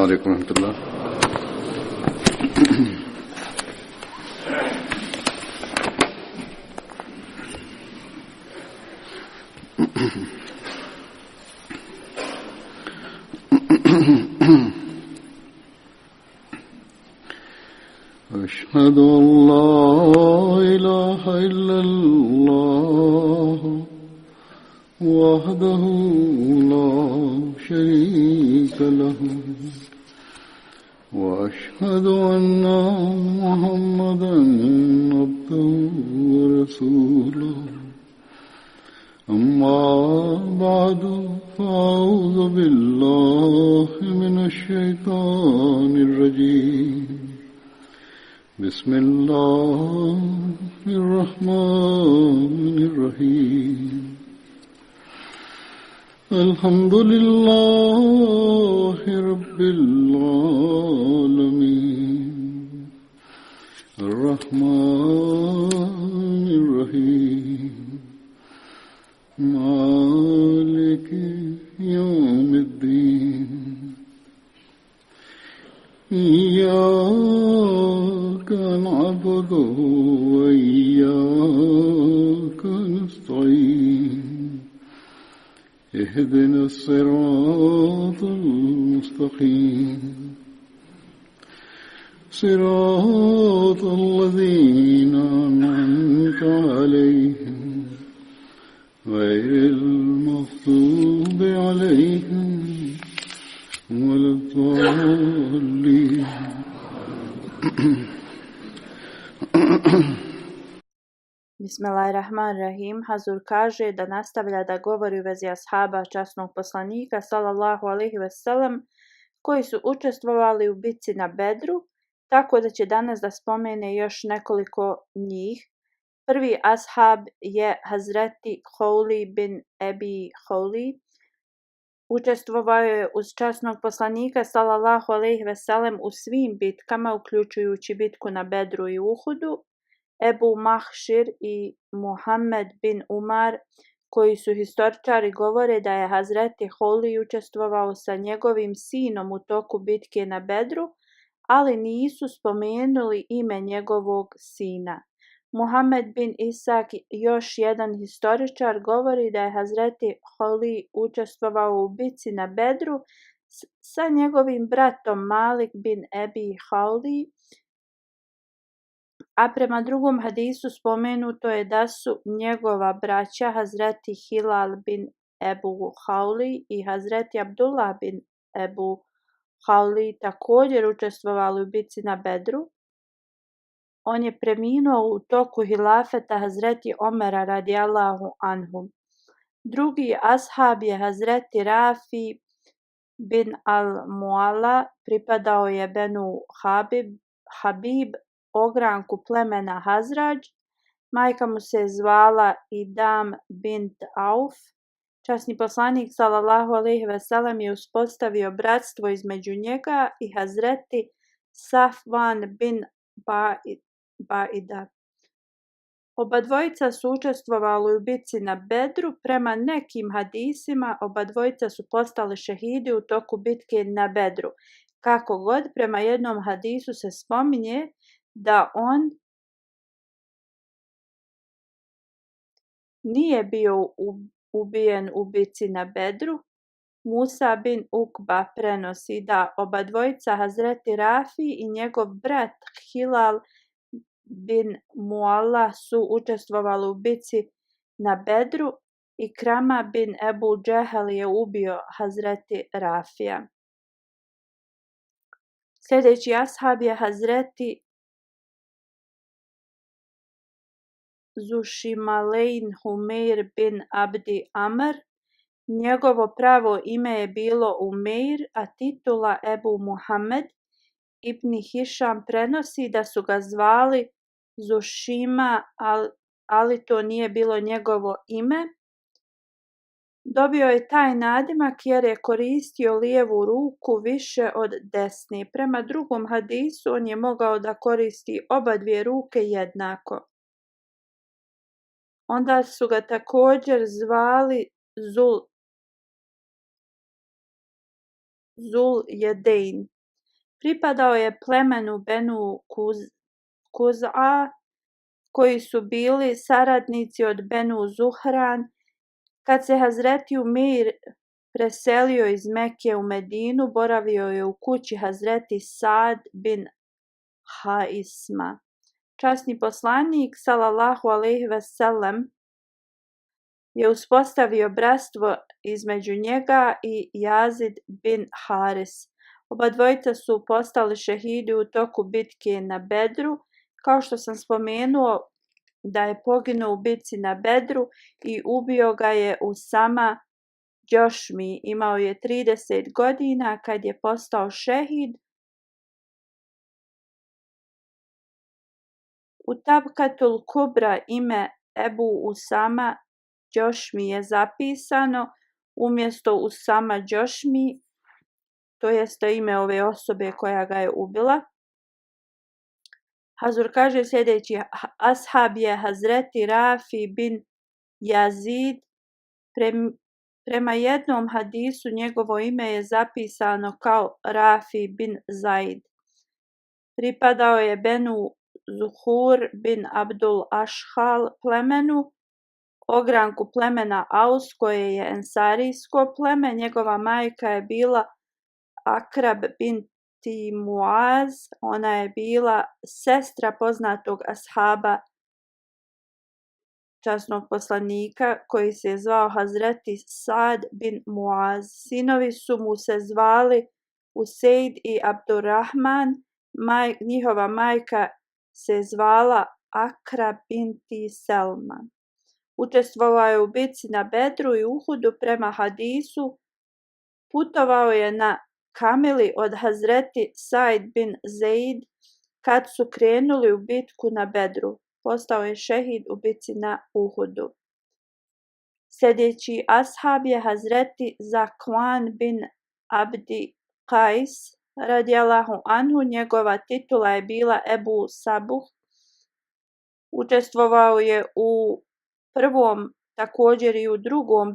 عليكم ورحمة الله. أشهد أن لا إله إلا الله وحده لا شريك له وأشهد أن محمدا عبده ورسوله أما بعد فأعوذ بالله من الشيطان الرجيم بسم الله الرحمن الرحيم الحمد لله رب العالمين الرحمن الرحيم مالك يوم الدين إياك نعبد وإياك نستعين اهدنا الصراط المستقيم صراط الذين أنعمت عليهم غير المغضوب عليهم ولا الضالين. Bismillahirrahmanirrahim. Hazur kaže da nastavlja da govori u vezi ashaba časnog poslanika sallallahu alejhi ve sellem koji su učestvovali u bitci na Bedru, tako da će danas da spomene još nekoliko njih. Prvi ashab je Hazreti Houli bin Ebi Houli. Učestvovao je uz časnog poslanika sallallahu alejhi ve sellem u svim bitkama, uključujući bitku na Bedru i Uhudu. Ebu Mahšir i Muhammed bin Umar, koji su historičari, govore da je Hazreti Houli učestvovao sa njegovim sinom u toku bitke na Bedru, ali nisu spomenuli ime njegovog sina. Muhammed bin Isak, još jedan historičar, govori da je Hazreti Houli učestvovao u bitci na Bedru sa njegovim bratom Malik bin Ebi Houli, a prema drugom hadisu spomenuto je da su njegova braća Hazreti Hilal bin Ebu Houli i Hazreti Abdullah bin Ebu Houli također učestvovali u bitci na Bedru. On je preminuo u toku hilafeta Hazreti Omera radijallahu anhu. Drugi ashab je Hazreti Rafi bin al-Muala, pripadao je Benu Habib, ogranku plemena Hazrađ. Majka mu se zvala Idam bint Auf. Časni poslanik sallallahu alejhi ve sellem je uspostavio bratstvo između njega i Hazreti Safvan bin Baida. Oba dvojica su učestvovali u bitci na Bedru. Prema nekim hadisima oba dvojica su postali šehidi u toku bitke na Bedru. Kako god, prema jednom hadisu se spominje da on nije bio ubijen u bitci na Bedru. Musa bin Ukba prenosi da oba dvojica Hazreti Rafi i njegov brat Hilal bin Mualla su učestvovali u bitci na Bedru i Krama bin Ebu Džehel je ubio Hazreti Rafija. Sljedeći ashab je Hazreti Zušimalein Humeir bin Abdi Amr. Njegovo pravo ime je bilo Umeir, a titula Ebu Muhammed. Ibn Hišam prenosi da su ga zvali Zušima, ali to nije bilo njegovo ime. Dobio je taj nadimak jer je koristio lijevu ruku više od desne. Prema drugom hadisu on je mogao da koristi oba dvije ruke jednako. Onda su ga također zvali Zul Jedein. Pripadao je plemenu Benu Kuz'a, koji su bili saradnici od Benu Zuhran. Kad se Hazreti Umeir preselio iz Mekije u Medinu, boravio je u kući Hazreti Sad bin Haisma. Časni poslanik sallallahu alejhi ve sellem je uspostavio bratstvo između njega i Yazid bin Haris. Oba dvojica su postali šehidi u toku bitke na Bedru. Kao što sam spomenuo da je poginuo u bitci na Bedru i ubio ga je Usama Džošmi. Imao je 30 godina kad je postao šehid. U Tabkatul Kubra ime Ebu Usama Džošmi je zapisano umjesto Usama Džošmi, to jest ime ove osobe koja ga je ubila. Hazur kaže sljedeći: ashab je Hazreti Rafi bin Yazid. Prema jednom hadisu njegovo ime je zapisano kao Rafi bin Zaid. Pripadao je Benu Zuhur bin Abdul Ashhal plemenu, ogranku plemena Aus koje je ensarijsko pleme. Njegova majka je bila Akrab binti Muaz. Ona je bila sestra poznatog ashaba časnog poslanika koji se je zvao Hazreti Sad bin Muaz. Sinovi su mu se zvali Useid i Abdurrahman. Njihova majka se zvala Akra binti Selman. Učestvovao je u bitci na Bedru i Uhudu. Prema hadisu putovao je na kamili od Hazreti Said bin Zaid kad su krenuli u bitku na Bedru. Postao je šehid u bitci na Uhudu. Sljedeći ashab je Hazreti Zakwan bin Abdi Qais radijallahu anhu. Njegova titula je bila Ebu Sabuh. Učestvovao je u prvom, također i u drugom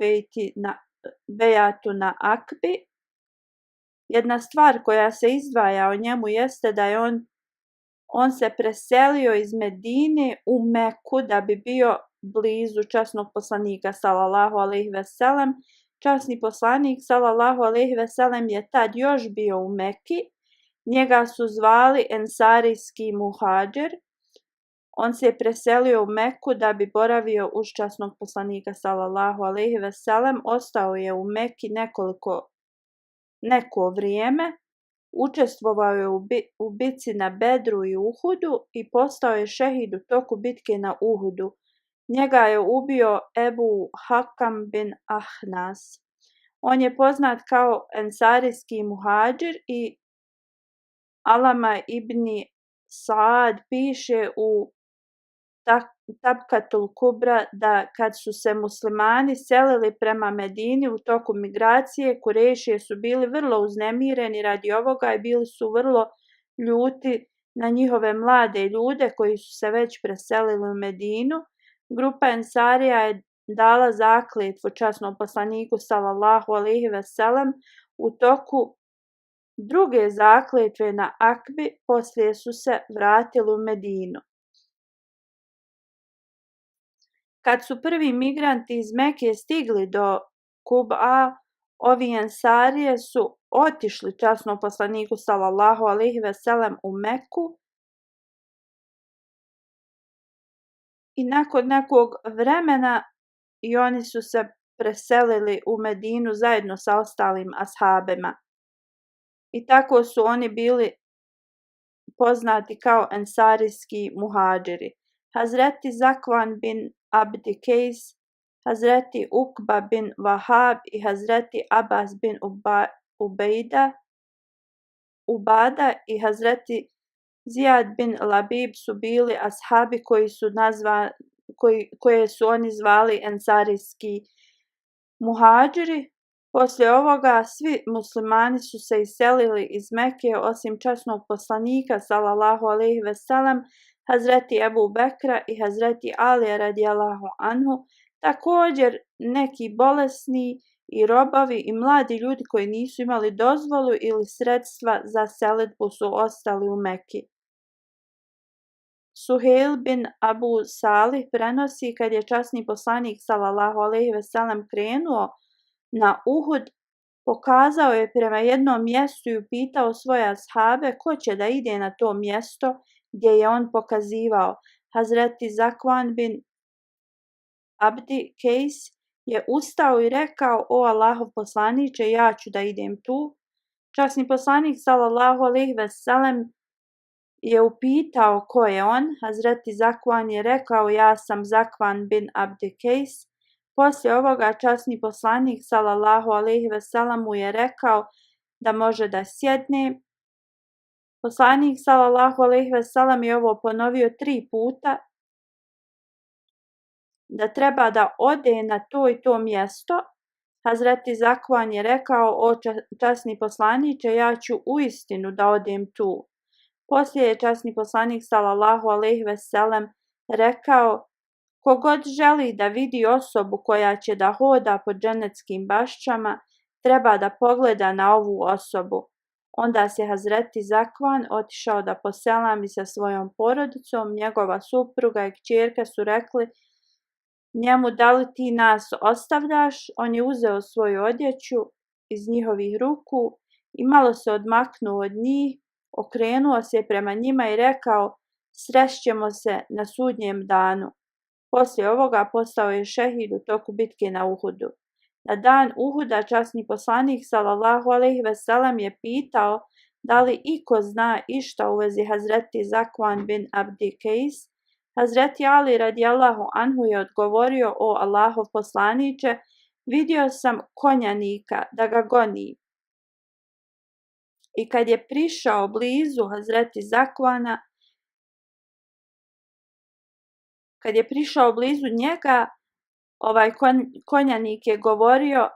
bejatu na Akbi. Jedna stvar koja se izdvaja o njemu jeste da je on se preselio iz Medine u Meku da bi bio blizu časnog poslanika sallallahu alejhi ve sellem. Časni poslanik sallallahu alejhi ve sellem je tad još bio u Meki. Njega su zvali ensarijski muhadžir. On se je preselio u Meku da bi boravio uz časnog poslanika sallallahu alejhi ve sellem. Ostao je u Meki neko vrijeme. Učestvovao je u bitci na Bedru i Uhudu i postao je šehid u toku bitke na Uhudu. Njega je ubio Ebu Hakam bin Ahnas. On je poznat kao ensarijski muhadžir i Alama ibn Saad piše u Tabkatul Kubra da kad su se muslimani selili prema Medini u toku migracije, Kurešije su bili vrlo uznemireni radi ovoga i bili su vrlo ljuti na njihove mlade ljude koji su se već preselili u Medinu. Grupa ensarija je dala zakletvu časnom poslaniku sallallahu alejhi ve sellem u toku druge zakletve na Akbi. Poslije su se vratili u Medinu. Kad su prvi migranti iz Mekije stigli do Kub'a, ovi ensarije su otišli časnom poslaniku sallallahu alejhi ve sellem u Meku i nakon nekog vremena i oni su se preselili u Medinu zajedno sa ostalim ashabima. I tako su oni bili poznati kao ensarijski muhadžiri. Hazreti Zakwan bin Abdi Qais, Hazreti Ukba bin Wahab i Hazreti Abbas bin Ubada i Hazreti Zijad bin Labib su bili ashabi koje su oni zvali ensarijski muhadžiri. Poslije ovoga svi muslimani su se iselili iz Mekije osim časnog poslanika sallallahu alejhi ve sellem, Hazreti Ebu Bekra i Hazreti Alija radijallahu anhu, također neki bolesni i robovi i mladi ljudi koji nisu imali dozvolu ili sredstva za selidbu su ostali u Meki. Suheil bin Abu Salih prenosi kad je časni poslanik sallallahu alejhi ve sellem krenuo na Uhud, pokazao je prema jednom mjestu i upitao svoje ashabe ko će da ide na to mjesto gdje je on pokazivao. Hazreti Zakvan bin Abdi Kejs je ustao i rekao: O Allahov poslaniče, ja ću da idem tu. Časni poslanik sallallahu alejhi ve sellem je upitao ko je on. Hazreti Zakvan je rekao: ja sam Zakvan bin Abdi Kejs. Poslije ovoga časni poslanik sallallahu alejhi ve sellem mu je rekao da može da sjedne. Poslanik sallallahu alejhi ve sellem je ovo ponovio 3 puta, da treba da ode na to i to mjesto. Hazreti Zakvan je rekao: o časni poslaniče, ja ću uistinu da odem tu. Poslije je časni poslanik sallallahu alejhi ve sellem rekao: kogod želi da vidi osobu koja će da hoda po dženeckim bašćama, treba da pogleda na ovu osobu. Onda se Hazreti Zakvan otišao da poselami sa svojom porodicom. Njegova supruga i kćerka su rekli njemu: da li ti nas ostavljaš? On je uzeo svoju odjeću iz njihovih ruku i malo se odmaknuo od njih, okrenuo se prema njima i rekao: srešćemo se na sudnjem danu. Poslije ovoga postao je šehid u toku bitke na Uhudu. Na dan Uhuda časni poslanik sallallahu alejhi ve sellem je pitao da li iko zna išta u vezi Hazreti Zakvan bin Abdi Kejs. Hazreti Ali radijallahu anhu je odgovorio: o Allahov poslaniče, vidio sam konjanika da ga goni. I kad je prišao blizu Hazreti Zakvana, kad je prišao blizu njega, ovaj konjanik je govorio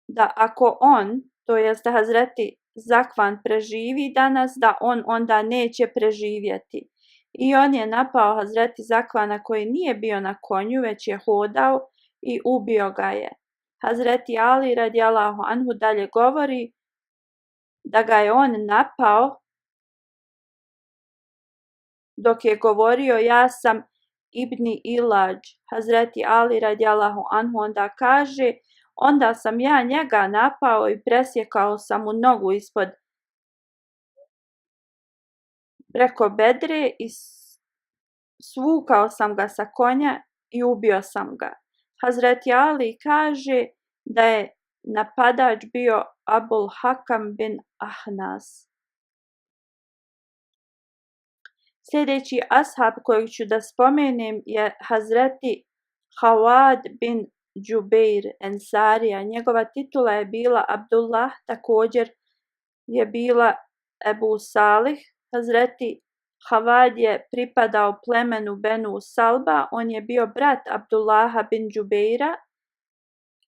da ako on, to jest Hazreti Zakvan, preživi danas, da on onda neće preživjeti. I on je napao Hazreti Zakvana koji nije bio na konju, već je hodao, i ubio ga je. Hazreti Ali radijallahu anhu dalje govori da ga je on napao dok je govorio: ja sam Ibni Ilađ. Hazreti Ali radijallahu anhu onda kaže: onda sam ja njega napao i presjekao sam mu nogu ispod preko bedre i svukao sam ga sa konja i ubio sam ga. Hazreti Ali kaže da je napadač bio Abul Hakam bin Ahnas. Sljedeći ashab kojeg ću da spomenem je Hazreti Hawad bin Džubeir Ensarija. Njegova titula je bila Abdullah, također je bila Ebu Salih. Hazreti Hawad je pripadao plemenu Benu Salba. On je bio brat Abdullaha bin Džubeira,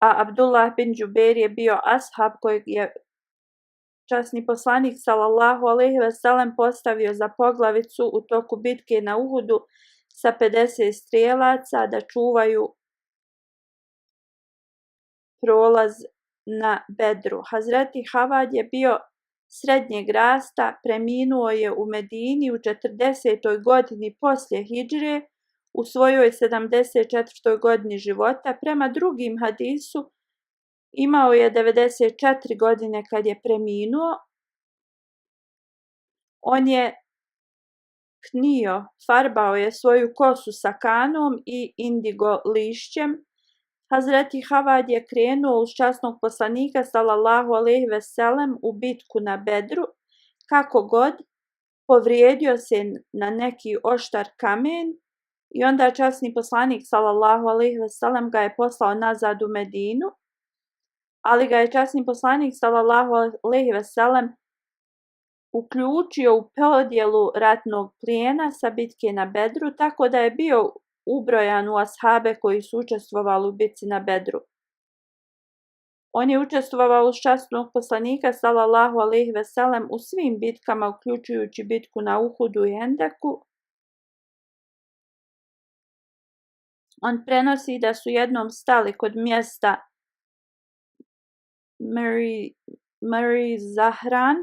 a Abdullah bin Džubeir je bio ashab kojeg je časni poslanik sallallahu alejhi ve sellem postavio za poglavicu u toku bitke na Uhudu sa 50 strijelaca da čuvaju prolaz na Bedru. Hazreti Hawad je bio srednjeg rasta, preminuo je u Medini u 40. godini poslije hidžre, u svojoj 74. godini života. Prema drugim hadisu imao je 94 godine kad je preminuo. On je knio, farbao je svoju kosu sa kanom i indigo lišćem. Hazreti Hawad je krenuo uz časnog poslanika sallallahu alejhi ve sellem u bitku na Bedru. Kako god, povrijedio se na neki oštar kamen i onda časni poslanik sallallahu alejhi ve sellem ga je poslao nazad u Medinu, ali ga je časni poslanik sallallahu alejhi ve sellem uključio u podjelu ratnog plijena sa bitke na Bedru, tako da je bio ubrojan u ashabe koji su učestvovali u bitci na Bedru. On je učestvovao uz časnog poslanika sallallahu alejhi ve sellem u svim bitkama, uključujući bitku na Uhudu i Hendeku. On prenosi da su jednom stali kod mjesta Mary Zahran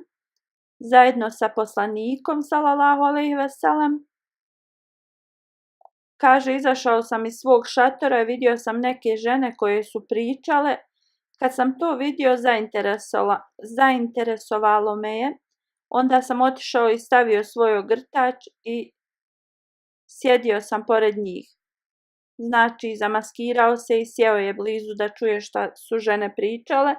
zajedno sa poslanikom sallallahu alejhi ve sellem. Kaže, izašao sam iz svog šatora i vidio sam neke žene koje su pričale. Kad sam to vidio, zainteresovalo me je. Onda sam otišao i stavio svoj ogrtač i sjedio sam pored njih. Znači, zamaskirao se i sjeo je blizu da čuje šta su žene pričale.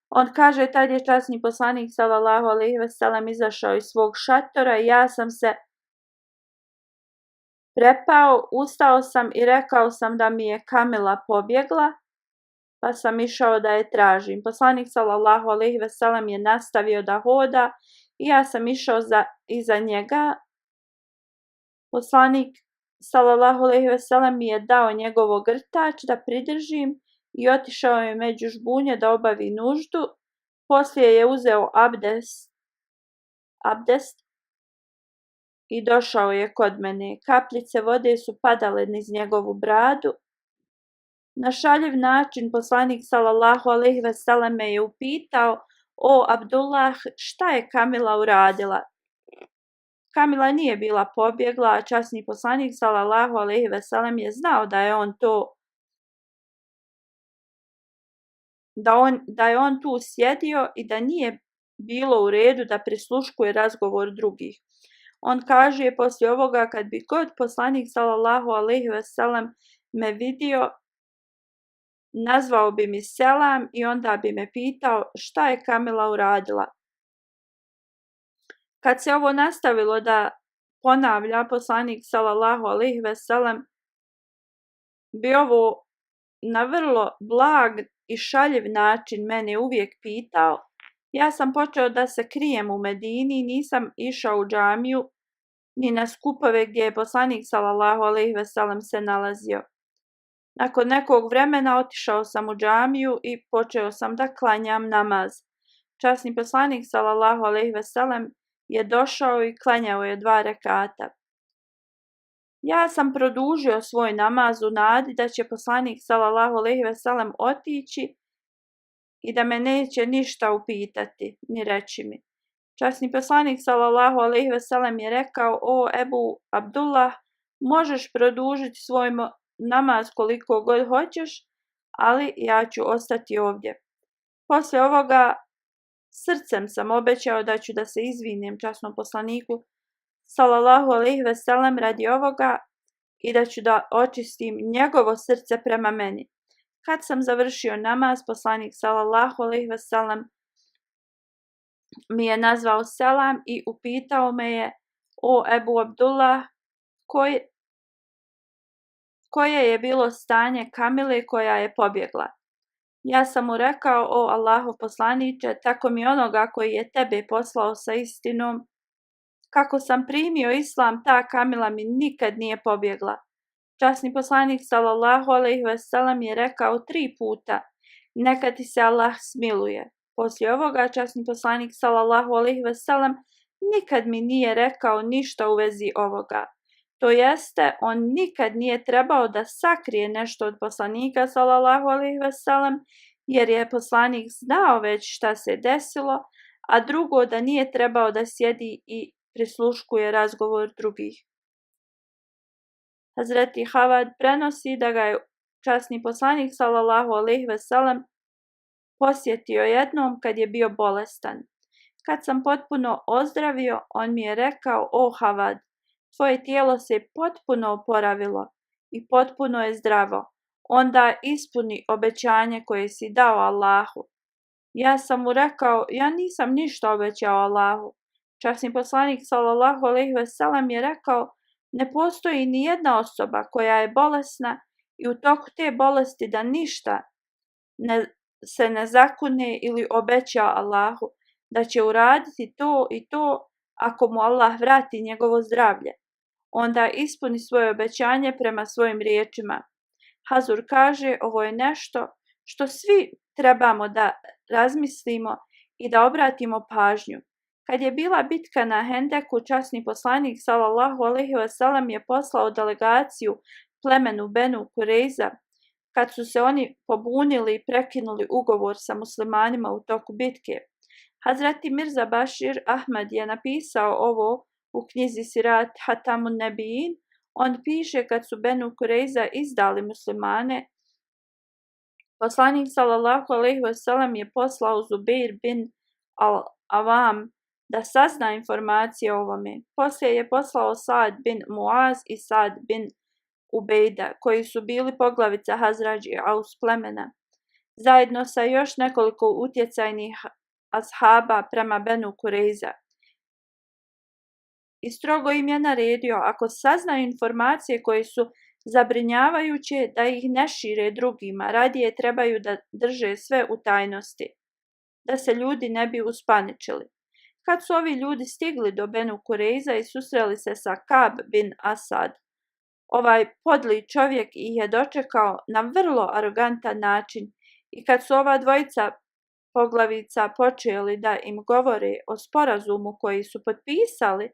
On kaže, tad je časni poslanik sallallahu alejhi ve sellem izašao iz svog šatora i ja sam se prepao, ustao sam i rekao sam da mi je Kamila pobjegla, pa sam išao da je tražim. Poslanik sallallahu alejhi ve sellem je nastavio da hoda i ja sam išao iza njega. Poslanik sallallahu alejhi ve sellem mi je dao njegov ogrtač da pridržim i otišao je među žbunje da obavi nuždu. Poslije je uzeo abdest i došao je kod mene. Kapljice vode su padale niz njegovu bradu. Na šaljiv način poslanik sallallahu alejhi ve sellem me je upitao: o Abdullah, šta je Kamila uradila? Kamila nije bila pobjegla, a časni poslanik sallallahu alejhi ve sellem je znao da je on tu sjedio i da nije bilo u redu da prisluškuje razgovor drugih. On kaže, poslije ovoga kad bi god poslanik sallallahu alejhi ve sellem me vidio, nazvao bi mi selam i onda bi me pitao šta je Kamila uradila. Kad se ovo nastavilo da ponavlja, poslanik sallallahu alejhi ve sellem bi ovo na vrlo blag i šaljiv način mene uvijek pitao. Ja sam počeo da se krijem u Medini, nisam išao u džamiju ni na skupove gdje je poslanik sallallahu alejhi ve sellem se nalazio. Nakon nekog vremena otišao sam u džamiju i počeo sam da klanjam namaz. Časni poslanik sallallahu alejhi ve sellem je došao i klanjao je 2 rekata. Ja sam produžio svoj namaz u nadi da će poslanik sallallahu alejhi ve sellem otići i da me neće ništa upitati, ni reći mi. Časni poslanik sallallahu alejhi ve sellem je rekao: o Ebu Abdullah, možeš produžiti svoj namaz koliko god hoćeš, ali ja ću ostati ovdje. Poslije ovoga srcem sam obećao da ću da se izvinem časnom poslaniku sallallahu alejhi ve sellem radi ovoga i da ću da očistim njegovo srce prema meni. Kad sam završio namaz, poslanik sallallahu alejhi ve sellem mi je nazvao selam i upitao me je: o Ebu Abdullah, koje je bilo stanje Kamile koja je pobjegla? Ja sam mu rekao: o Allahov poslaniče, tako mi onoga koji je tebe poslao sa istinom, kako sam primio islam, ta Kamila mi nikad nije pobjegla. Časni poslanik sallallahu alejhi ve sellem je rekao 3 puta: neka ti se Allah smiluje. Poslije ovoga časni poslanik sallallahu alejhi ve sellem nikad mi nije rekao ništa u vezi ovoga. To jeste, on nikad nije trebao da sakrije nešto od poslanika sallallahu alejhi ve sellem, jer je poslanik znao već šta se desilo, a drugo da nije trebao da sjedi i prisluškuje razgovor drugih. Hazreti Havad prenosi da ga je časni poslanik sallallahu alejhi ve sellem posjetio jednom kad je bio bolestan. Kad sam potpuno ozdravio, on mi je rekao: o Havad, tvoje tijelo se potpuno oporavilo i potpuno je zdravo. Onda ispuni obećanje koje si dao Allahu. Ja sam mu rekao: ja nisam ništa obećao Allahu. Časni poslanik sallallahu alejhi ve sellem je rekao: ne postoji ni jedna osoba koja je bolesna i u toku te bolesti da ništa se ne zakune ili obeća Allahu da će uraditi to i to ako mu Allah vrati njegovo zdravlje. Onda ispuni svoje obećanje prema svojim riječima. Hazur kaže, ovo je nešto što svi trebamo da razmislimo i da obratimo pažnju. Kad je bila bitka na Hendeku, časni poslanik sallallahu alejhi ve sellem je poslao delegaciju plemenu Benu Kurejza kad su se oni pobunili i prekinuli ugovor sa muslimanima u toku bitke. Hazreti Mirza Bashir Ahmad je napisao ovo u knjizi Sirat Hatamun Nebijin. On piše kad su Benu Kurejza izdali muslimane, poslanik sallallahu alejhi ve sellem je poslao Zubeir bin al-Avam da sazna informacije o ovome. Poslije je poslao Saad bin Muaz i Saad bin Ubejda, koji su bili poglavica Hazradži Aus plemena, zajedno sa još nekoliko utjecajnih ashaba prema Benu Kurejza. I strogo im je naredio, ako saznaju informacije koje su zabrinjavajuće, da ih ne šire drugima, radije trebaju da drže sve u tajnosti, da se ljudi ne bi uspaničili. Kad su ovi ljudi stigli do Benu Kurejza i susreli se sa Kab bin Asad, ovaj podli čovjek ih je dočekao na vrlo arogantan način i kad su ova dvojica poglavica počeli da im govore o sporazumu koji su potpisali,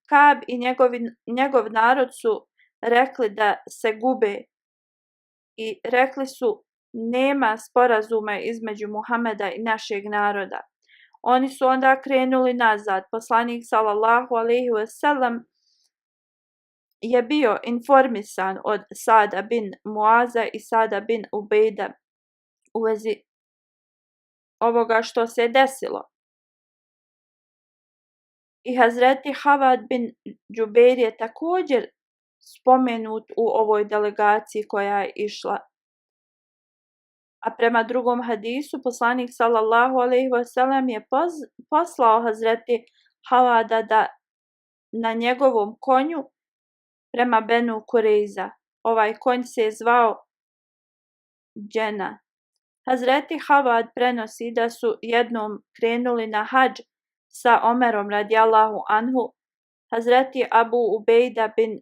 Kab i njegov narod su rekli da se gube i rekli su nema sporazuma između Muhameda i našeg naroda. Oni su onda krenuli nazad. Poslanik sallallahu alejhi ve sellem je bio informisan od Sada bin Muaza i Sada bin Ubejda u vezi ovoga što se desilo. I Hazreti Havad bin Džubeir je također spomenut u ovoj delegaciji koja je išla. A prema drugom hadisu, poslanik sallallahu alejhi ve sellem je poslao Hazreti Havada da na njegovom konju prema Benu Kurejza. Ovaj konj se je zvao Džena. Hazreti Havad prenosi da su jednom krenuli na hadž sa Omerom radijallahu anhu. Hazreti Abu Ubejda bin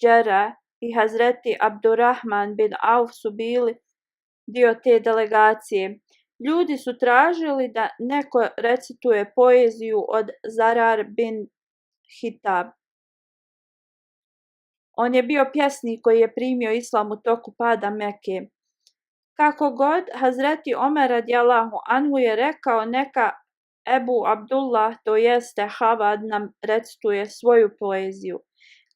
Džera i Hazreti Abdurrahman bin Auf su bili dio te delegacije. Ljudi su tražili da neko recituje poeziju od Zarar bin Hitab. On je bio pjesnik koji je primio islam u toku pada Mekke. Kako god, Hazreti Omer radijallahu anhu je rekao neka Ebu Abdullah, to jeste Havad, nam recituje svoju poeziju.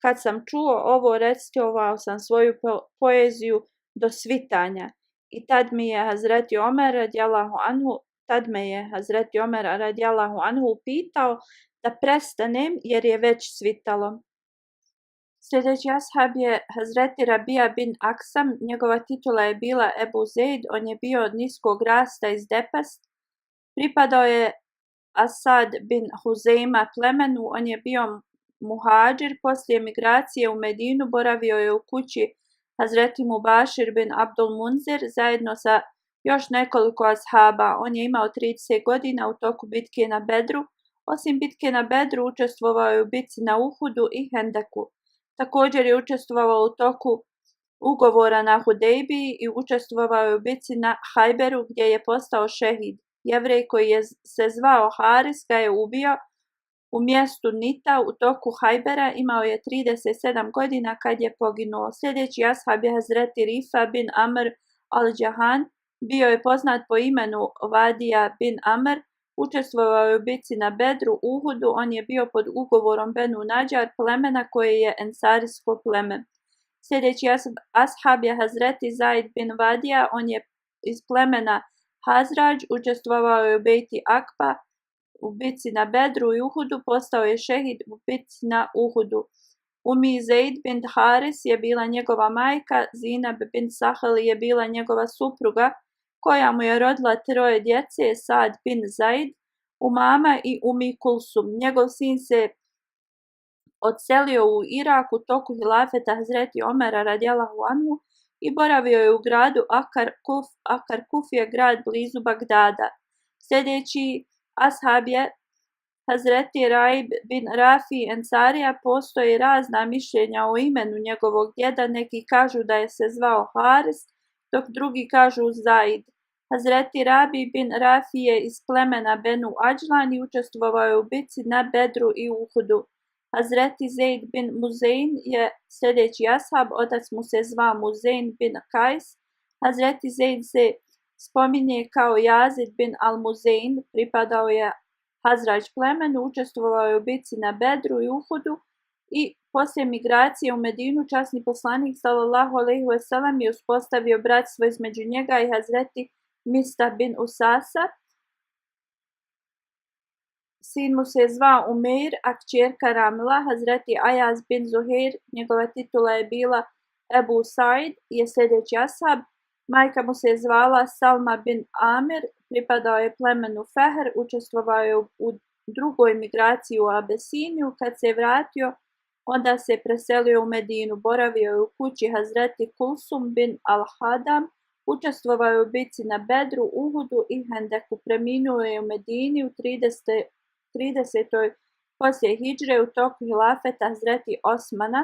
Kad sam čuo ovo, recitovao sam svoju poeziju do svitanja. I tad me je Hazreti Omer radijallahu anhu pitao da prestanem jer je već svitalo. Sljedeći ashab je Hazreti Rabija bin Aksam. Njegova titula je bila Ebu Zeid. On je bio od niskog rasta iz Depast. Pripadao je Asad bin Huzeima plemenu. On je bio muhađir. Poslije migracije u Medinu boravio je u kući Hazreti Mubašir bin Abdul Munzir zajedno sa još nekoliko ashaba. On je imao 30 godina u toku bitke na Bedru. Osim bitke na Bedru učestvovao je u bitci na Uhudu i Hendeku. Također je učestvovao u toku ugovora na Hudejbiji i učestvovao je u bitci na Hajberu gdje je postao šehid. Jevrej koji je se zvao Haris ga je ubio u mjestu Nita u toku Hajbera. Imao je 37 godina kad je poginuo. Sljedeći ashab je Hazreti Rifa bin Amr al-Jahan. Bio je poznat po imenu Vadija bin Amr. Učestvovao je u bitci na Bedru, Uhudu. On je bio pod ugovorom Benu Nadjar plemena koje je ensarijsko pleme. Sljedeći ashab je Hazreti Zaid bin Vadija. On je iz plemena Hazrađ. Učestvovao je u Bejti Akba u bitci na Bedru i Uhudu. Postao je šehid u bitci na Uhudu. Umi Zaid bin Haris je bila njegova majka. Zinab bin Sahel je bila njegova supruga koja mu je rodila 3 djece, Saad bin Zaid, Umama i Umi Kulsum. Njegov sin se odselio u Irak u toku hilafeta Hazreti Omera radijallahu anhu i boravio je u gradu Akar Kuf je grad blizu Bagdada. Sljedeći ashab je Hazreti Raib bin Rafi Ensarija. Postoji razna mišljenja o imenu njegovog djeda. Neki kažu da je se zvao Haris, dok drugi kažu Zaid. Hazreti Rabi bin Rafi je iz plemena Benu Ađlan i učestvovao je u bitci na Bedru i Uhudu. Hazreti Zaid bin Muzein je sljedeći ashab. Otac mu se zvao Muzein bin Kajs. Hazreti Zeid se spominje kao Yazid bin al-Muzein, pripadao je Hazrađ plemenu, učestvovao je u bitci na Bedru i Uhudu i poslije migracije u Medinu časni poslanik sallallahu alejhi ve sellem je uspostavio bratstvo između njega i Hazreti Mistah bin Usasa. Sin mu se zvao Umeir, a kćerka Ramla. Hazreti Ajaz bin Zuhair, njegova titula je bila Ebu Said, je sljedeći ashab. Majka mu se zvala Salma bin Amir, pripadao je plemenu Fehr, učestvovao je u drugoj migraciji u Abesiniju. Kad se je vratio, onda se preselio u Medinu. Boravio je u kući Hazreti Kulsum bin al-Hadam, učestvovao je u bitci na Bedru, Uhudu i Hendeku. Preminuo je u Medini u 30. poslije hidžre u toku hilafeta Hazreti Osmana,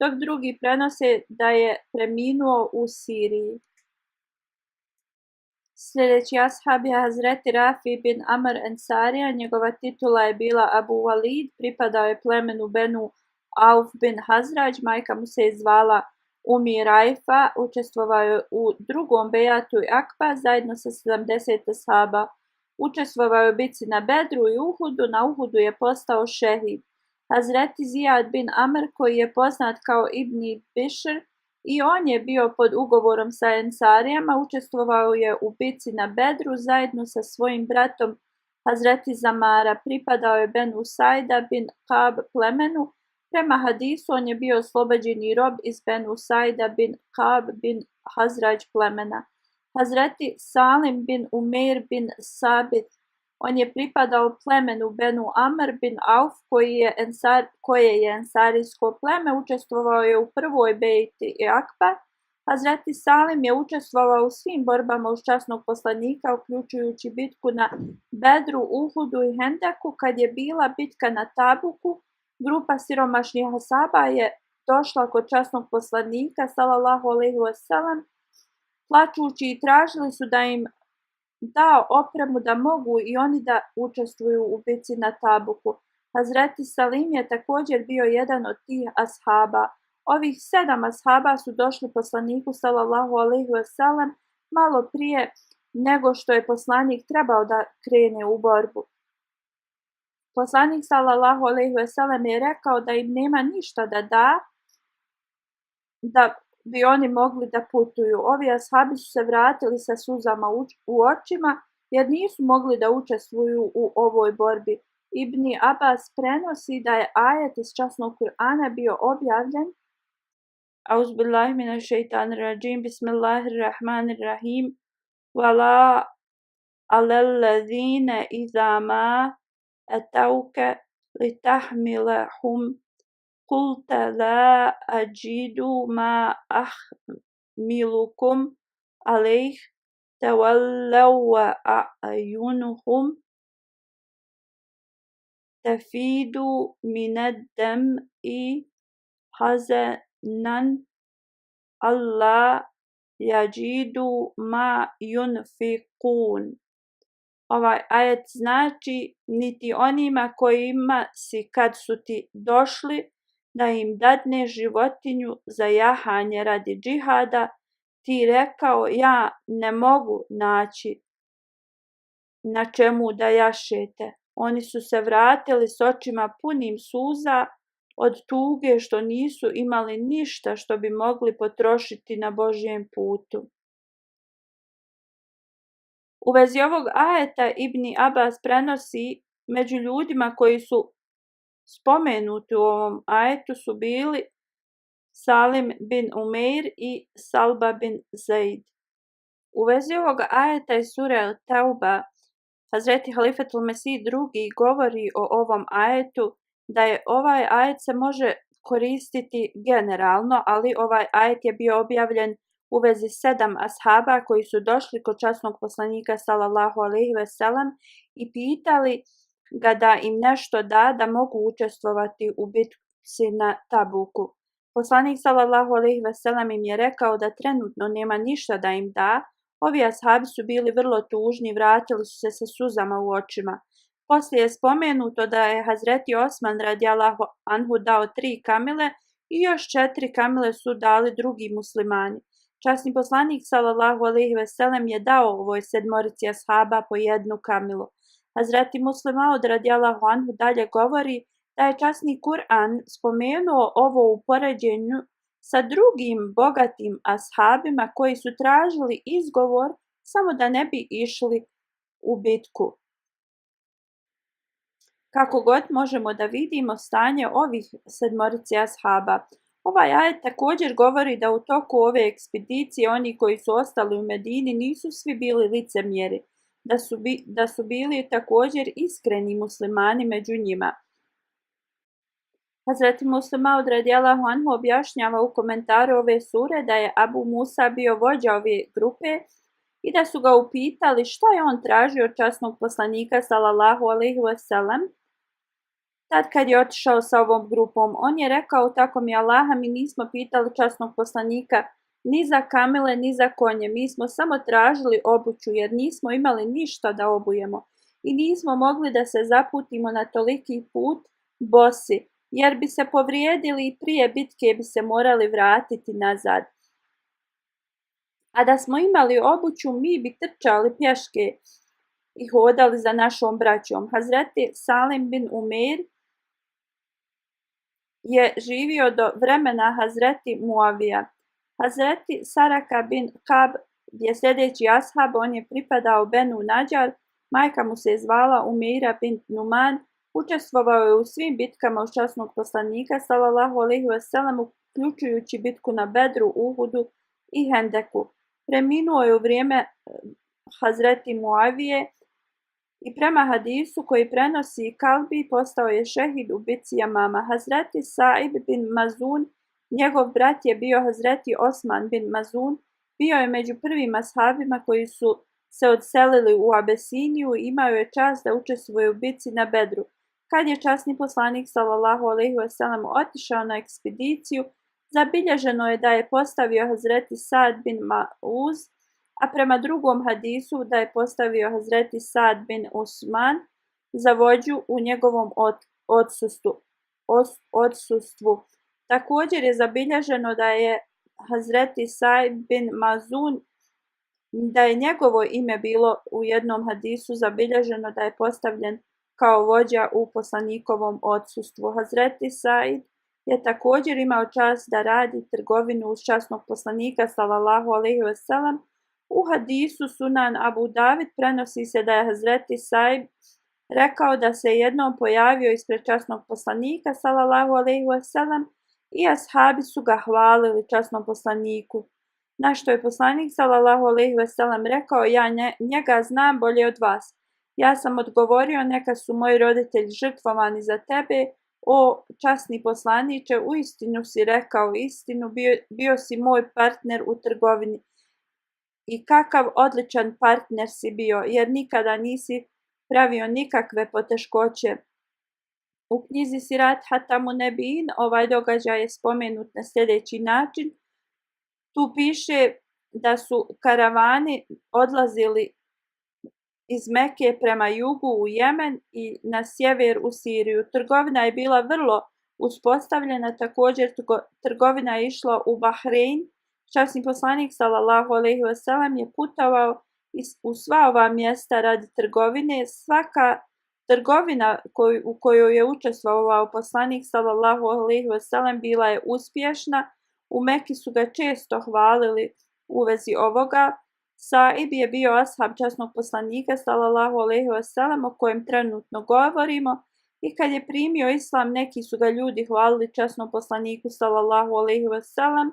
dok drugi prenose da je preminuo u Siriji. Sljedeći ashab je Hazreti Rafi bin Amr Ensarija, njegova titula je bila Abu Walid, pripadao je plemenu Benu Auf bin Hazrađ, majka mu se je zvala Umi Raifa, učestvovao je u drugom bejatu i Akba zajedno sa 70 ashaba. Učestvovao je u bitci na Bedru i Uhudu, na Uhudu je postao šehid. Hazreti Zijad bin Amr, koji je poznat kao Ibni Bišr, i on je bio pod ugovorom sa Ensarijama, učestvovao je u bitci na Bedru zajedno sa svojim bratom Hazreti Zamara, pripadao je Benu Sajda bin Kab plemenu. Prema hadisu on je bio oslobođeni rob iz Benu Sajda bin Kab bin Hazrađ plemena. Hazreti Salim bin Umeir bin Sabit, on je pripadao plemenu Benu Amr bin Auf, koje je ensarijsko pleme, učestvovao je u prvoj bejti i Akba. Hazreti Salim je učestvovao u svim borbama uz časnog poslanika, uključujući bitku na Bedru, Uhudu i Hendeku. Kad je bila bitka na Tabuku, grupa siromašnih ashaba je došla kod časnog poslanika sallallahu alejhi ve sellem, plačući, i tražili su da im da opremu da mogu i oni da učestvuju u bitci na Tabuku. Hazreti Salim je također bio jedan od tih ashaba. Ovih 7 ashaba su došli poslaniku sallallahu alejhi ve sellem malo prije nego što je poslanik trebao da krene u borbu. Poslanik sallallahu alejhi ve sellem je rekao da im nema ništa da bi oni mogli da putuju. Ovi ashabi su se vratili sa suzama u očima jer nisu mogli da učestvuju u ovoj borbi. Ibni Abbas prenosi da je ajet iz časnog Kur'ana bio objavljen. Auzubillahi minaš šeitanir radžim, bismillahirrahmanirrahim. Wala alellezine iza ma atauke litahmilahum قلت لا أجد ما أحملكم عليه تولوا وأعينهم تفيض من الدمع حزنا ألا يجدوا ما ينفقون. Ovaj ajet znači: niti onima kojima si kad su ti došli da im dadne životinju za jahanje radi džihada, ti rekao: ja ne mogu naći na čemu da jašete. Oni su se vratili s očima punim suza od tuge što nisu imali ništa što bi mogli potrošiti na Božjem putu. U vezi ovog ajeta Ibni Abbas prenosi: među ljudima koji su spomenuti u ovom ajetu su bili Salim bin Umeir i Salba bin Zaid. U vezi ovog ajeta iz sure Al-Tauba, Hazreti Halifetul Mesih II govori o ovom ajetu da je ovaj ajet se može koristiti generalno, ali ovaj ajet je bio objavljen u vezi 7 ashaba koji su došli kod časnog poslanika sallallahu alejhi ve sellem i pitali ga da im nešto da mogu učestvovati u bitci na Tabuku. Poslanik sallallahu alejhi ve sellem im je rekao da trenutno nema ništa da im da. Ovi ashabi su bili vrlo tužni, vratili su se sa suzama u očima. Poslije je spomenuto da je Hazreti Osman radijallahu anhu dao 3 kamile i još 4 kamile su dali drugi muslimani. Časni poslanik sallallahu alejhi ve sellem je dao ovoj sedmorici ashaba po jednu kamilu. Hazreti Muslim Maud radijallahu anhu dalje govori da je časni Kur'an spomenuo ovo u poređenju sa drugim bogatim ashabima koji su tražili izgovor samo da ne bi išli u bitku. Kako god možemo da vidimo stanje ovih sedmorice ashaba. Ovaj ajet također govori da u toku ove ekspedicije oni koji su ostali u Medini nisu svi bili licemjeri, da su bili također iskreni muslimani među njima. Hazreti Muslim Maud radijallahu anhu objašnjava u komentaru ove sure da je Abu Musa bio vođa ove grupe i da su ga upitali šta je on tražio od časnog poslanika sallallahu alejhi ve sellem. Tad kad je otišao sa ovom grupom, on je rekao: tako mi Allaha, mi nismo pitali časnog poslanika ni za kamile ni za konje, mi smo samo tražili obuću jer nismo imali ništa da obujemo i nismo mogli da se zaputimo na toliki put bosi, jer bi se povrijedili i prije bitke bi se morali vratiti nazad. A da smo imali obuću, mi bi trčali pješke i hodali za našom braćom. Hazreti Salim bin Umeir je živio do vremena Hazreti Muavija. Hazreti Saraka bin Kab je sljedeći ashab, on je pripadao Benu Nadjar, majka mu se zvala Umeira bin Numan, učestvovao je u svim bitkama uz časnog poslanika sallallahu alejhi ve sellem, uključujući bitku na Bedru, Uhudu i Hendeku. Preminuo je u vrijeme Hazreti Muavije i prema hadisu koji prenosi Kalbi postao je šehid u bitci Jamama. Hazreti Saib bin Mazun, njegov brat je bio Hazreti Osman bin Mazun, bio je među prvim ashabima koji su se odselili u Abesiniju i imao je čast da učestvuje u bitci na Bedru. Kad je časni poslanik sallallahu alejhi ve sellem otišao na ekspediciju, zabilježeno je da je postavio Hazreti Sad bin Mauz, a prema drugom hadisu da je postavio Hazreti Sad bin Usman za vođu u njegovom odsustvu. Također je zabilježeno da je Hazreti Said bin Mazun, da je njegovo ime bilo u jednom hadisu zabilježeno da je postavljen kao vođa u poslanikovom odsustvu. Hazreti Said je također imao čast da radi trgovinu uz časnog poslanika sallallahu alejhi ve sellem. U hadisu Sunan Abu David prenosi se da je Hazreti Saib rekao da se jednom pojavio ispred časnog poslanika sallallahu alejhi ve sellem i ashabi su ga hvalili časnom poslaniku. Na što je poslanik sallallahu alejhi ve sellem rekao: ja njega znam bolje od vas. Ja sam odgovorio: neka su moji roditelji žrtvovani za tebe, o časni poslaniče, uistinu si rekao istinu, bio si moj partner u trgovini. I kakav odličan partner si bio, jer nikada nisi pravio nikakve poteškoće. U knjizi Sirat Hatamun Nebiin ovaj događaj je spomenut na sljedeći način. Tu piše da su karavani odlazili iz Mekke prema jugu u Jemen i na sjever u Siriju. Trgovina je bila vrlo uspostavljena, također trgovina je išla u Bahrein. Časni poslanik sallallahu alejhi ve sellem je putovao u sva ova mjesta radi trgovine. Svaka trgovina u kojoj je učestvovao poslanik sallallahu alejhi ve sellem bila je uspješna. U Mekki su ga često hvalili u vezi ovoga. Saib je bio ashab časnog poslanika sallallahu alejhi ve sellem o kojem trenutno govorimo i kad je primio islam neki su ga ljudi hvalili časnom poslaniku sallallahu alejhi ve sellem.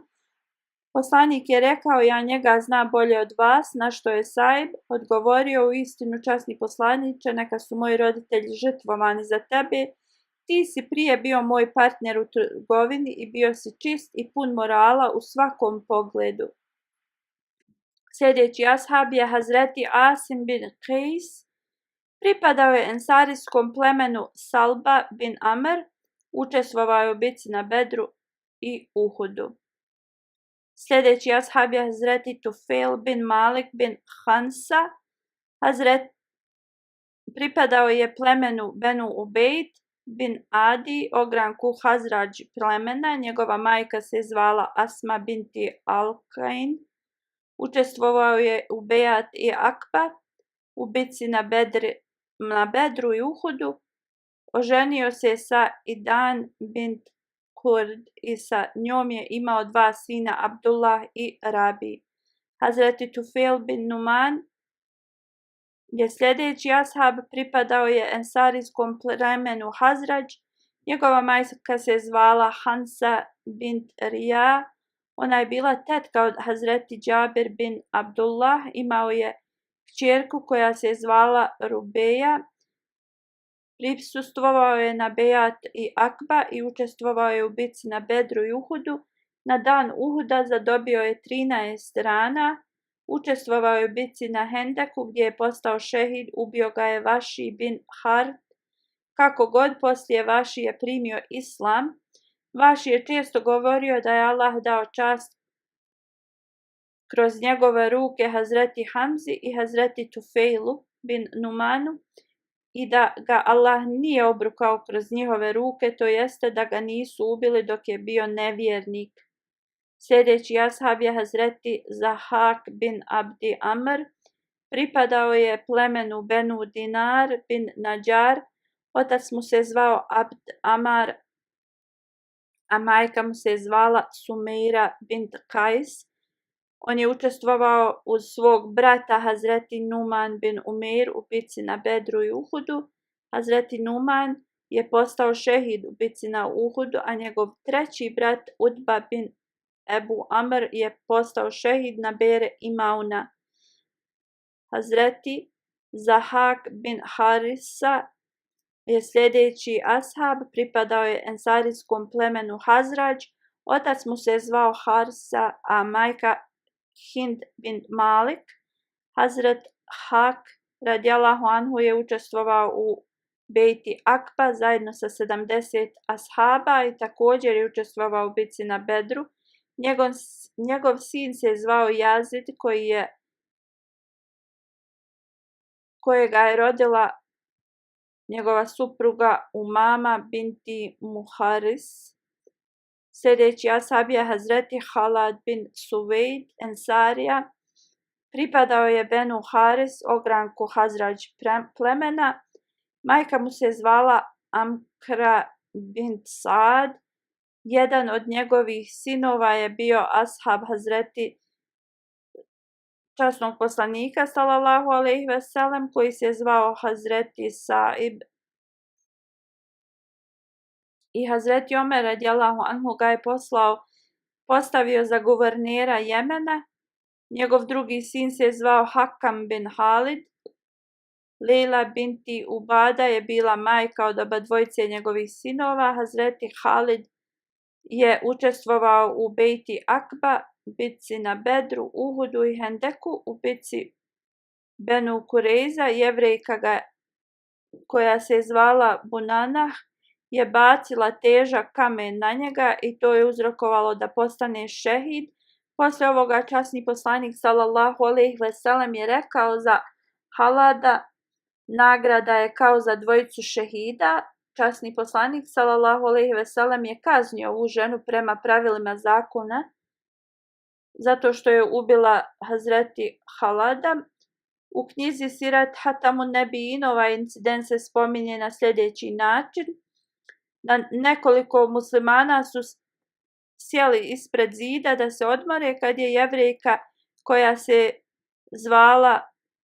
Poslanik je rekao: ja njega znam bolje od vas, na što je Saib odgovorio: u istinu časni poslaniče, neka su moji roditelji žrtvovani za tebe, ti si prije bio moj partner u trgovini i bio si čist i pun morala u svakom pogledu. Sljedeći ashab je Hazreti Asim bin Qais, pripadao je ensarijskom plemenu Salba bin Amr, učestvovao je u bitci na Bedru i Uhudu. Sljedeći ashab je Hazreti Tufail bin Malik bin Hansa, pripadao je plemenu Benu Ubejd bin Adi, ogranku Hazrađ plemena, njegova majka se zvala Asma binti Alkain, Učestvovao je u Bejat i Akba, u bitci na Bedru i Uhudu. Oženio se sa Idan bint Kurd i sa njom je imao 2 sina, Abdullah i Rabi. Hazreti Tufail bin Numan je sljedeći ashab, pripadao je ensarijskom plemenu Hazrađ. Njegova majka se zvala Hansa bint Rija. Ona je bila tetka od Hazreti Džabir bin Abdullah. Imao je kćerku koja se zvala Rubeja. Prisustvovao je na Bejat i Akba i učestvovao je u bitci na Bedru i Uhudu. Na dan Uhuda zadobio je 13 rana. Učestvovao je u bitci na Hendeku gdje je postao šehid, ubio ga je Vaši bin Hard. Kako god, poslije Vaši je primio islam. Vaši je često govorio da je Allah dao čast kroz njegove ruke Hazreti Hamzi i Hazreti Tufailu bin Numanu i da ga Allah nije obrukao kroz njihove ruke, to jeste da ga nisu ubili dok je bio nevjernik. Sljedeći ashab je Hazreti Zahak bin Abdi Amr. Pripadao je plemenu Benu Dinar bin Nadjar. Otac mu se zvao Abd Amar, a majka mu se zvala Sumeira bint Kajs. On je učestvovao uz svog brata Hazreti Numan bin Umeir u bitci na Bedru i Uhudu. Hazreti Numan je postao šehid u bitci na Uhudu, a njegov treći brat Udba bin Ebu Amr je postao šehid na Bere i Mauna. Hazreti Zahak bin Harisa je sljedeći ashab, pripadao je ensarijskom plemenu Hazrađ. Otac mu se zvao Harsa, a majka Hind bin Malik. Hazret Hak radijallahu anhu je učestvovao u Bejti Akba zajedno sa 70 ashaba i također je učestvovao u bitci na Bedru. Njegov sin se zvao Yazid, kojega je rodila njegova supruga Umama binti Muharis. Sljedeći ashab je Hazreti Halad bin Suvejd Ensarija. Pripadao je Benu Haris, ogranku Hazrađ plemena. Majka mu se zvala Amkra bint Saad. Jedan od njegovih sinova je bio ashab Hazreti časnog poslanika sallallahu alejhi ve sellem, koji se zvao Hazreti Saib. I Hazreti Omer radijallahu anhu ga je postavio za guvernera Jemena. Njegov drugi sin se zvao Hakam bin Halid. Lejla binti Ubada je bila majka od oba dvojice njegovih sinova. Hazreti Halid je učestvovao u Bejti Akba, bitci na Bedru, Uhudu i Hendeku. U bitci Benu Kurejza jevrejka koja se zvala Bunanah je bacila težak kamen na njega i to je uzrokovalo da postane šehid. Poslije ovoga časni poslanik sallallahu alejhi ve sellem je rekao za Halada, nagrada je kao za dvojicu šehida. Časni poslanik sallallahu alejhi ve sellem je kaznio ovu ženu prema pravilima zakona zato što je ubila Hazreti Halada. U knjizi Sirat Hatamun Nebiin ovaj incident se spominje na sljedeći način. Nekoliko muslimana su sjeli ispred zida da se odmore kad je jevrejka koja se zvala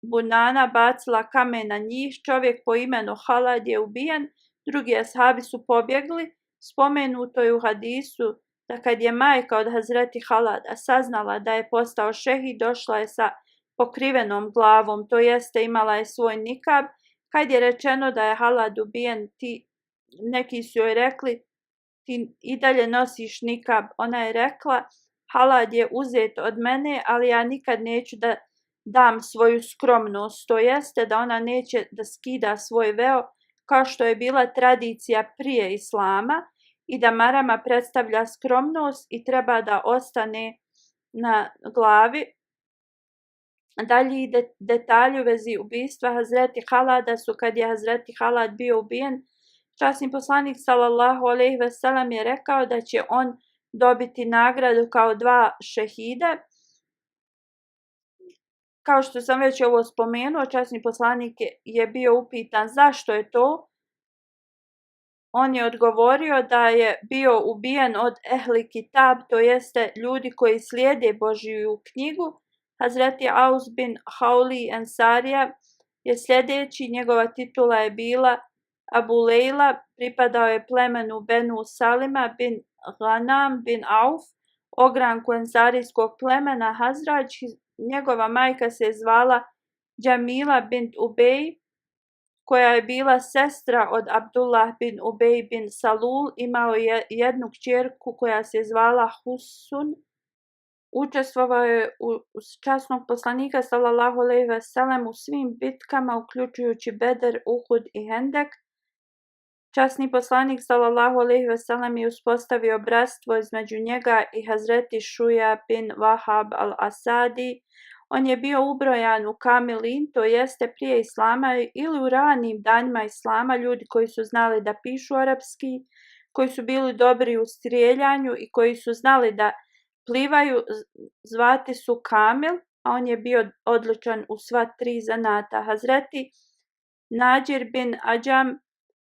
Bunana bacila kamen na njih. Čovjek po imenu Halad je ubijen, drugi ashabi su pobjegli. Spomenuto je u hadisu da kad je majka od Hazreti Halada saznala da je postao šehid, došla je sa pokrivenom glavom, to jeste imala je svoj nikab. Kad je rečeno da je Halad ubijen, neki su joj rekli, ti i dalje nosiš nikab. Ona je rekla, Halad je uzet od mene, ali ja nikad neću da dam svoju skromnost, to jeste da ona neće da skida svoj veo kao što je bila tradicija prije islama i da marama predstavlja skromnost i treba da ostane na glavi. Dalji detalji u vezi ubistva Hazreti Halada su kad je Hazreti Halad bio ubijen, časni poslanik sallallahu alejhi ve sellem je rekao da će on dobiti nagradu kao 2 šehida. Kao što sam već ovo spomenuo, časni poslanik je bio upitan zašto je to. On je odgovorio da je bio ubijen od ehli kitab, to jeste ljudi koji slijede Božju knjigu. Hazreti Aus bin Hauli Ensarija je sljedeći, njegova titula je bila Abu Lejla, pripadao je plemenu Benu Salima bin Ghanam bin Auf, ogranku ensarijskog plemena Hazrađ. Njegova majka se zvala Džamila bint Ubej, koja je bila sestra od Abdullah bin Ubej bin Salul. Imao je jednu kćerku koja se zvala Husun. Učestvovao je uz časnog poslanika sallallahu alejhi ve sellem u svim bitkama, uključujući Bedr, Uhud i Hendek. Časni poslanik sallallahu alejhi ve sellem je uspostavio bratstvo između njega i Hazreti Šuja bin Wahab al-Asadi. On je bio ubrojan u Kamilin, to jeste prije Islama ili u ranim danima Islama, ljudi koji su znali da pišu arapski, koji su bili dobri u strijeljanju i koji su znali da plivaju, zvati su Kamil, a on je bio odličan u sva tri zanata. Hazreti Nađir bin Ađam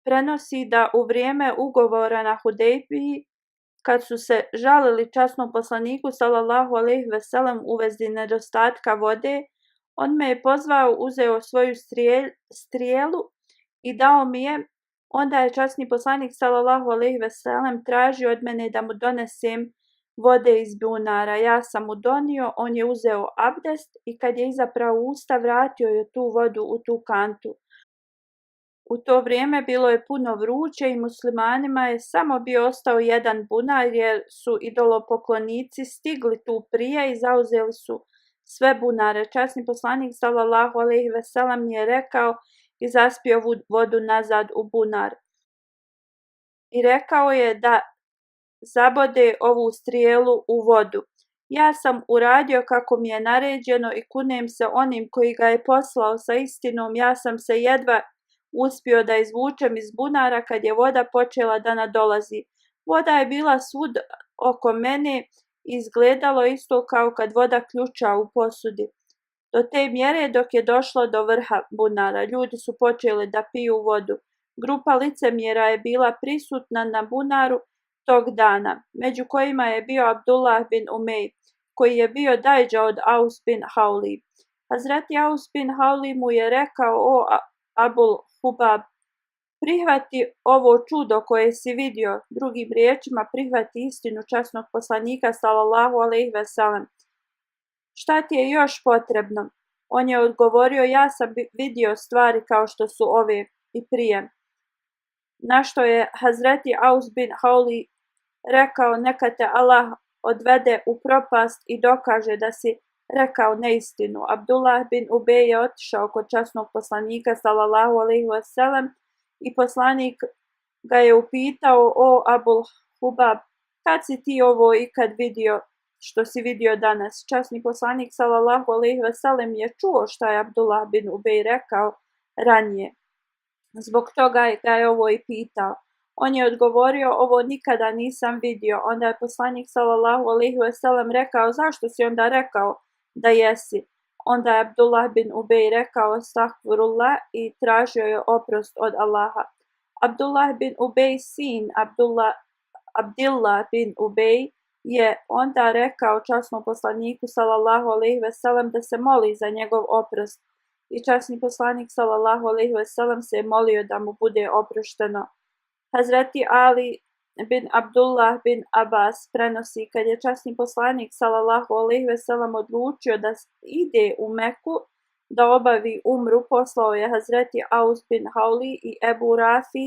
prenosi da u vrijeme ugovora na Hudejbiji, kad su se žalili časnom poslaniku sallallahu alejhi ve sellem u vezi nedostatka vode, on me je pozvao, uzeo svoju strijelu i dao mi je. Onda je časni poslanik sallallahu alejhi ve sellem tražio od mene da mu donesem vode iz bunara. Ja sam mu donio, on je uzeo abdest i kad je izaprao usta, vratio je tu vodu u tu kantu. U to vrijeme bilo je puno vruće i muslimanima je samo bio ostao jedan bunar, jer su idolopoklonici stigli tu prije i zauzeli su sve bunare. Časni poslanik sallallahu alejhi ve sellem je rekao i zaspio vodu nazad u bunar. I rekao je da zabode ovu strijelu u vodu. Ja sam uradio kako mi je naređeno i kunem se onim koji ga je poslao sa istinom, ja sam se jedva uspio da izvučem iz bunara kad je voda počela da nadolazi. Voda je bila svud oko mene i izgledalo isto kao kad voda ključa u posudi. Do te mjere dok je došlo do vrha bunara, ljudi su počeli da piju vodu. Grupa licemjera je bila prisutna na bunaru tog dana, među kojima je bio Abdullah bin Umej, koji je bio dajđa od Aus bin Hauli. Hazreti Aus bin Hauli mu je rekao: o Abul Hubab, prihvati ovo čudo koje si vidio, drugim riječima prihvati istinu časnog poslanika sallallahu alejhi ve sellem. Šta ti je još potrebno? On je odgovorio: ja sam vidio stvari kao što su ove i prije. Na što je Hazreti Aus bin Hauli rekao: neka te Allah odvede u propast i dokaže da si rekao neistinu. Abdullah bin Ubej je otišao kod časnog poslanika sallallahu alejhi ve sellem i poslanik ga je upitao: o Abul Hubab, kad si ti ovo ikad vidio što si vidio danas? Časni poslanik sallallahu alejhi ve sellem je čuo šta je Abdullah bin Ubej rekao ranije. Zbog toga ga je ovo i pitao. On je odgovorio: ovo nikada nisam vidio. Onda je poslanik sallallahu alejhi ve sellem rekao: zašto si onda rekao da jesi? Onda je Abdullah bin Ubej rekao: astagfirullah, i tražio je oprost od Allaha. Abdullah bin Ubej, sin Abdillah bin Ubej, je onda rekao časnom poslaniku sallallahu alejhi ve sellem da se moli za njegov oprost. I časni poslanik sallallahu alejhi ve sellem se je molio da mu bude oprošteno. Hazreti Ali bin Abdullah bin Abbas prenosi: kad je časni poslanik sallallahu alejhi ve sellem odlučio da ide u Meku da obavi umru, poslao je Hazreti Aus bin Hauli i Ebu Rafi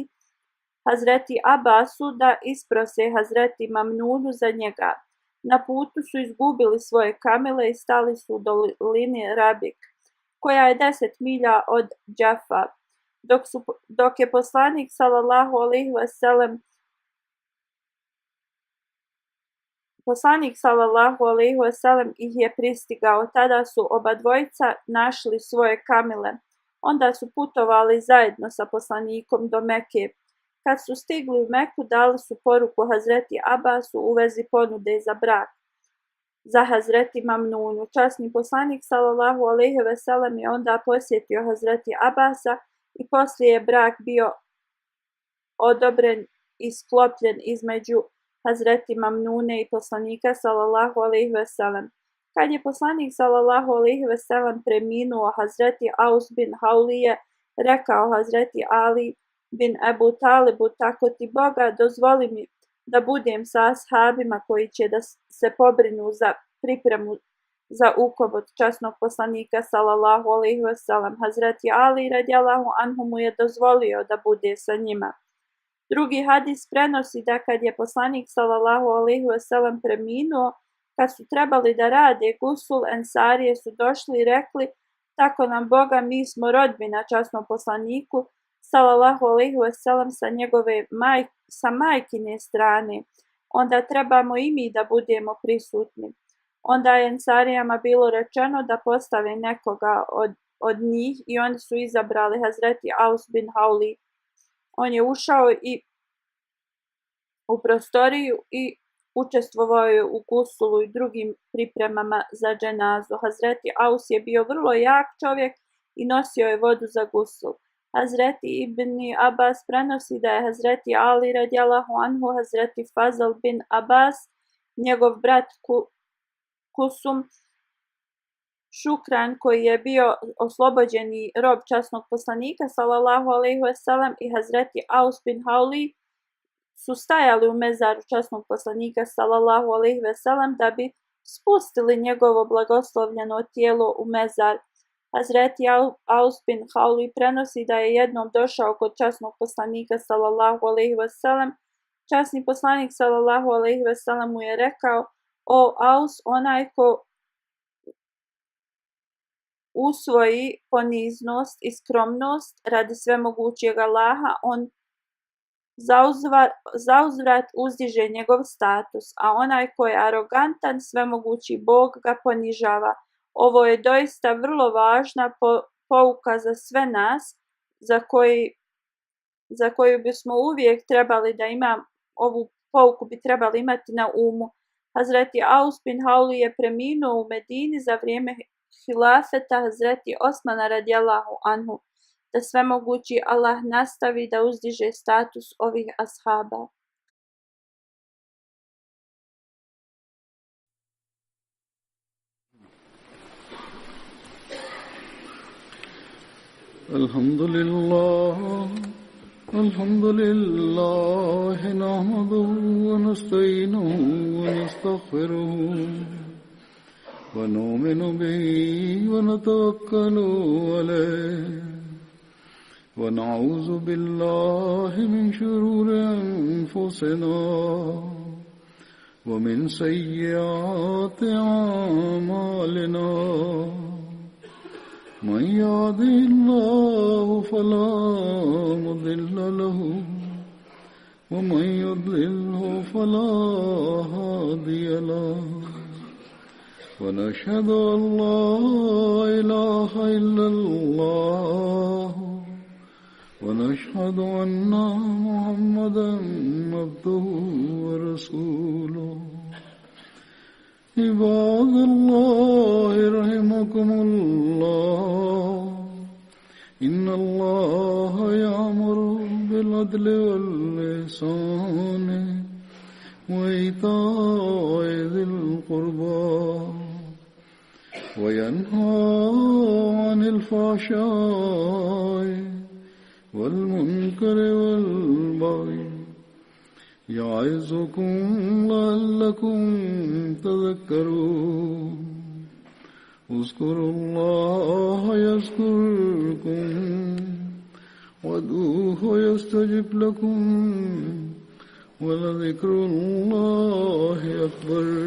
Hazreti Abbasu da isprose Hazreti Mamnunu za njega. Na putu su izgubili svoje kamele i stali su u dolini Rabik, koja je 10 milja od Džafa. Dok je poslanik sallallahu alejhi ve sellem ih je pristigao, tada su oba dvojica našli svoje kamile. Onda su putovali zajedno sa poslanikom do Meke. Kad su stigli u Meku, dali su poruku Hazreti Abbasu u vezi ponude za brak. za Hazreti Mamnunu. Časni poslanik sallallahu alejhi ve sellem je onda posjetio Hazreti Abasa i poslije je brak bio odobren i sklopljen između Hazreti Mamnune i poslanika sallallahu alejhi ve sellem. Kad je poslanik sallallahu alejhi ve sellem preminuo, Hazreti Aus bin Hauli je rekao Hazreti Ali bin Ebu Talibu: tako ti Boga, dozvoli mi da budem sa ashabima koji će da se pobrinu za pripremu za ukop od časnog poslanika sallallahu alejhi ve sellem. Hazreti Ali radijallahu anhu mu je dozvolio da bude sa njima. Drugi hadis prenosi da kad je poslanik sallallahu alejhi ve sellem preminuo, kad su trebali da rade gusul, ensarije su došli i rekli: tako nam Boga, mi smo rodbina časnom poslaniku sallallahu alejhi ve sellem sa majkine strane, onda trebamo i mi da budemo prisutni. Onda je ensarijama bilo rečeno da postave nekoga od njih i oni su izabrali Hazreti Aus bin Hauli. On je ušao u prostoriju i učestvovao je u gusulu i drugim pripremama za dženazu. Hazreti Aus je bio vrlo jak čovjek i nosio je vodu za gusul. Hazreti Ibn Abbas prenosi da je Hazreti Ali radijallahu anhu, Hazreti Fazl bin Abbas, njegov brat Kusum Šukran, koji je bio oslobođeni rob časnog poslanika sallallahu alejhi ve sellem, i Hazreti Aus bin Hauli su stajali u mezaru časnog poslanika sallallahu alejhi ve sellem da bi spustili njegovo blagoslovljeno tijelo u mezar. Hazreti Aus bin Hauli prenosi da je jednom došao kod časnog poslanika sallallahu alejhi ve sellem. Časni poslanik sallallahu alejhi ve sellem mu je rekao: o Aus, onaj ko usvoji poniznost i skromnost radi svemogućeg Allaha, on zauzvrat uzdiže njegov status, a onaj ko je arogantan, svemogući Bog ga ponižava. Ovo je doista vrlo važna pouka za sve nas, za koju bismo uvijek trebali da ovu pouku bi trebali imati na umu. Hazreti Aus bin Hauli je preminuo u Medini za vrijeme hilafeta Hazreti Osmana radijallahu anhu. Da svemogući Allah nastavi da uzdiže status ovih ashaba. Alhamdulillah nahmaduhu wa nasta'inuhu wa nastaghfiruhu wa nu'minu bihi wa natawakkalu alayhi ونعوذ بالله من شرور أنفسنا ومن سيئات أعمالنا من يهده الله فلا مضل له ومن يضلله فلا هادي له ونشهد أن لا إله إلا الله ونشهد أن محمدا عبده ورسوله عباد الله رحمكم الله إن الله يأمر بالعدل والإحسان وإيتاء ذي القربى وينهى عن الفحشاء والمنكر والبغي يعظكم لعلكم تذكرون اذكروا الله يذكركم وادعوه يستجب لكم ولذكر الله أكبر.